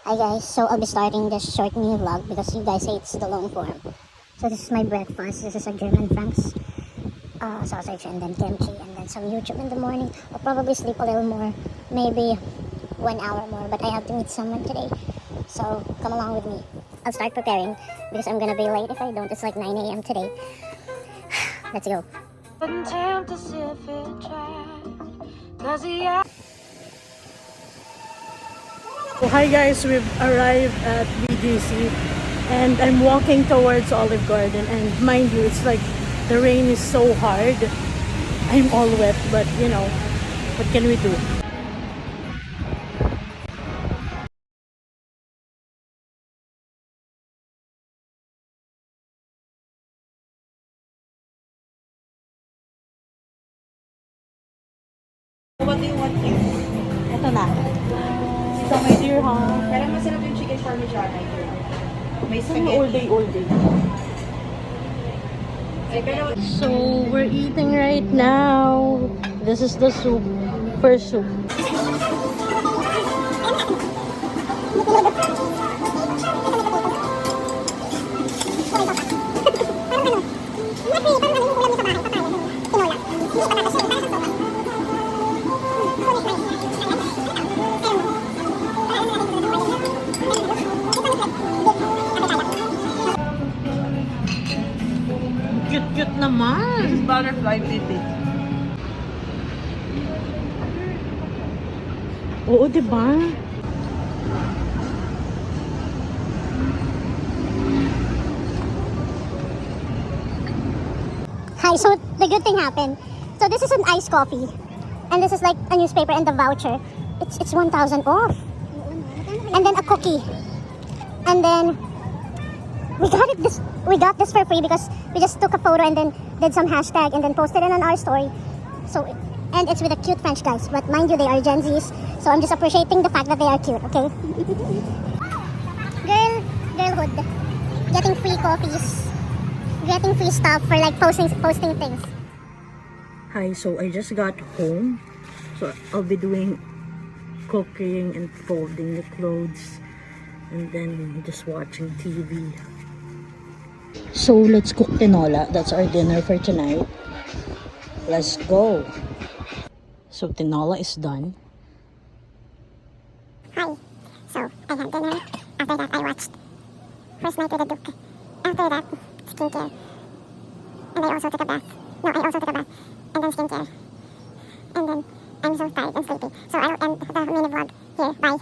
Hi guys, so I'll be starting this short mini vlog because you guys say it's the long form. So this is my breakfast. This is a German Franks sausage and then kimchi and then some YouTube in the morning. I'll probably sleep a little more, maybe 1 hour more, but I have to meet someone today. So come along with me. I'll start preparing because I'm gonna be late if I don't. It's like 9 a.m. today. Let's go. So hi guys, we've arrived at BGC and I'm walking towards Olive Garden, and mind you, it's like the rain is so hard. I'm all wet, but you know, what can we do? What do you want here? Ito na. So my dear ha, Pero masarap yung chicken parmigiana ito. May all spaghetti. day, all day. Ay, pero So we're eating right now. This is the soup. First soup. Cute-cute naman. butterfly baby. Oo, diba? Hi, so the good thing happened. So this is an iced coffee. And this is like a newspaper and the voucher. It's 1,000 off. And then a cookie. And then we got this for free because we just took a photo and then did some hashtag and then posted it on our story. So and it's with a cute French guys, but mind you, they are Gen Zs. So I'm just appreciating the fact that they are cute, okay? Girlhood. Getting free coffees. Getting free stuff for like posting things. Hi, so I just got home. So I'll be doing cooking and folding the clothes and then just watching TV. So let's cook tinola. That's our dinner for tonight. Let's go. So tinola is done. Hi. So I had dinner. After that, I watched First Night with the Duke. After that, skincare. And I also took a bath. No, I also took a bath. And then skincare. And then I'm so tired and sleepy. So I'll end the mini vlog here. Bye.